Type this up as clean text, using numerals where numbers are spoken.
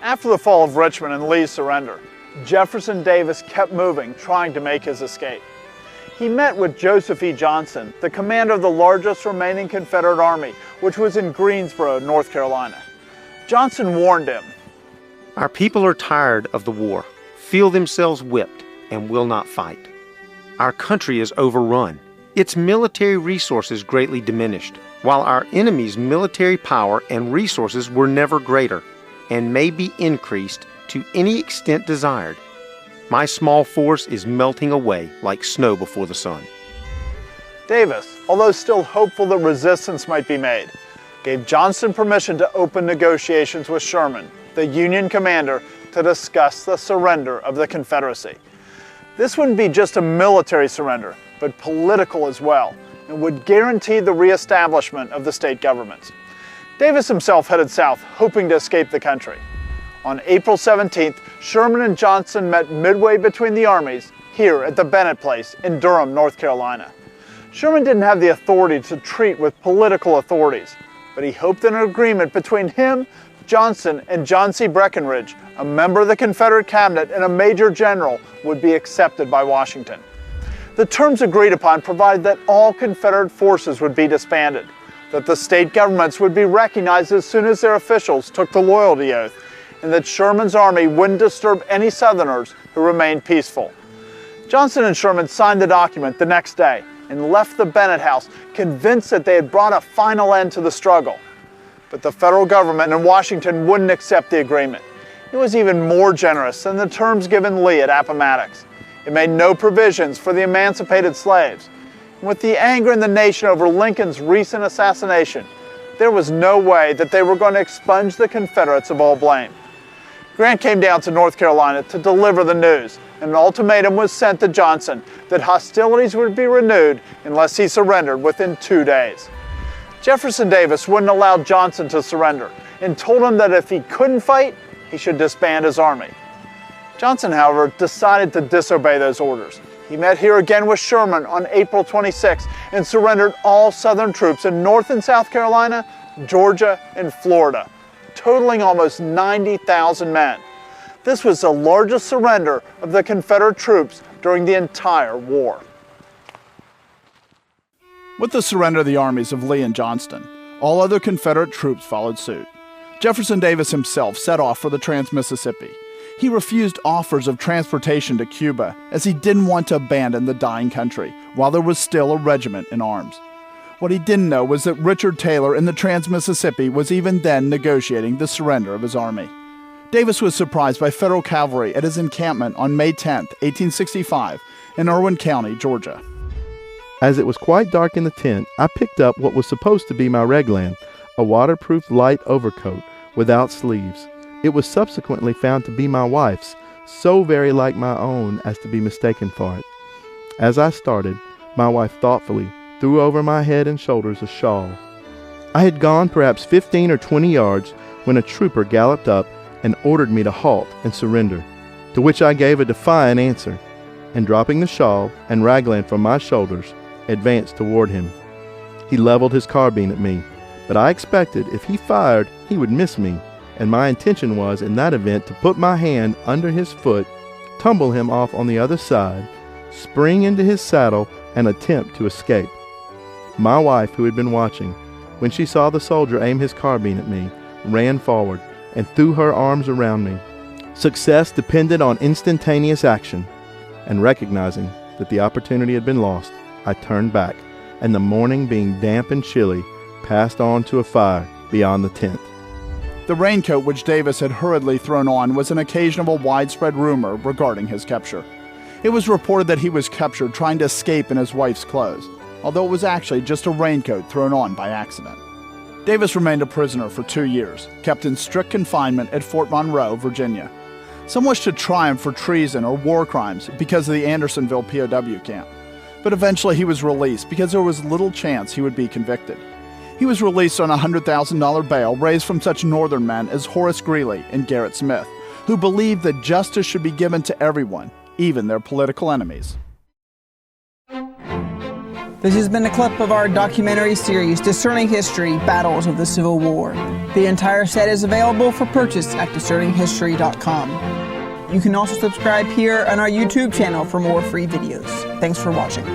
After the fall of Richmond and Lee's surrender, Jefferson Davis kept moving, trying to make his escape. He met with Joseph E. Johnston, the commander of the largest remaining Confederate army, which was in Greensboro, North Carolina. Johnston warned him, "Our people are tired of the war, feel themselves whipped, and will not fight. Our country is overrun, its military resources greatly diminished, while our enemy's military power and resources were never greater, and may be increased to any extent desired. My small force is melting away like snow before the sun." Davis, although still hopeful that resistance might be made, gave Johnston permission to open negotiations with Sherman, the Union commander, to discuss the surrender of the Confederacy. This wouldn't be just a military surrender, but political as well, and would guarantee the reestablishment of the state governments. Davis himself headed south, hoping to escape the country. On April 17th, Sherman and Johnston met midway between the armies here at the Bennett Place in Durham, North Carolina. Sherman didn't have the authority to treat with political authorities, but he hoped that an agreement between him, Johnston, and John C. Breckinridge, a member of the Confederate cabinet and a major general, would be accepted by Washington. The terms agreed upon provided that all Confederate forces would be disbanded, that the state governments would be recognized as soon as their officials took the loyalty oath, and that Sherman's army wouldn't disturb any Southerners who remained peaceful. Johnston and Sherman signed the document the next day and left the Bennett House, convinced that they had brought a final end to the struggle. But the federal government in Washington wouldn't accept the agreement. It was even more generous than the terms given Lee at Appomattox. It made no provisions for the emancipated slaves. With the anger in the nation over Lincoln's recent assassination, there was no way that they were going to expunge the Confederates of all blame. Grant came down to North Carolina to deliver the news, and an ultimatum was sent to Johnston that hostilities would be renewed unless he surrendered within 2 days. Jefferson Davis wouldn't allow Johnston to surrender and told him that if he couldn't fight, he should disband his army. Johnston, however, decided to disobey those orders. He met here again with Sherman on April 26 and surrendered all Southern troops in North and South Carolina, Georgia, and Florida, totaling almost 90,000 men. This was the largest surrender of the Confederate troops during the entire war. With the surrender of the armies of Lee and Johnston, all other Confederate troops followed suit. Jefferson Davis himself set off for the Trans-Mississippi. He refused offers of transportation to Cuba as he didn't want to abandon the dying country while there was still a regiment in arms. What he didn't know was that Richard Taylor in the Trans-Mississippi was even then negotiating the surrender of his army. Davis was surprised by federal cavalry at his encampment on May 10, 1865, in Irwin County, Georgia. As it was quite dark in the tent, I picked up what was supposed to be my reglan, a waterproof light overcoat without sleeves. It was subsequently found to be my wife's, so very like my own as to be mistaken for it. As I started, my wife thoughtfully threw over my head and shoulders a shawl. I had gone perhaps 15 or 20 yards when a trooper galloped up and ordered me to halt and surrender, to which I gave a defiant answer, and dropping the shawl and raglan from my shoulders, advanced toward him. He leveled his carbine at me, but I expected if he fired, he would miss me, and my intention was in that event to put my hand under his foot, tumble him off on the other side, spring into his saddle, and attempt to escape. My wife, who had been watching, when she saw the soldier aim his carbine at me, ran forward and threw her arms around me. Success depended on instantaneous action, and recognizing that the opportunity had been lost, I turned back, and the morning being damp and chilly, passed on to a fire beyond the tent. The raincoat which Davis had hurriedly thrown on was an occasion of a widespread rumor regarding his capture. It was reported that he was captured trying to escape in his wife's clothes, although it was actually just a raincoat thrown on by accident. Davis remained a prisoner for 2 years, kept in strict confinement at Fort Monroe, Virginia. Some wished to try him for treason or war crimes because of the Andersonville POW camp, but eventually he was released because there was little chance he would be convicted. He was released on a $100,000 bail raised from such Northern men as Horace Greeley and Gerrit Smith, who believed that justice should be given to everyone, even their political enemies. This has been a clip of our documentary series, Discerning History, Battles of the Civil War. The entire set is available for purchase at discerninghistory.com. You can also subscribe here on our YouTube channel for more free videos. Thanks for watching.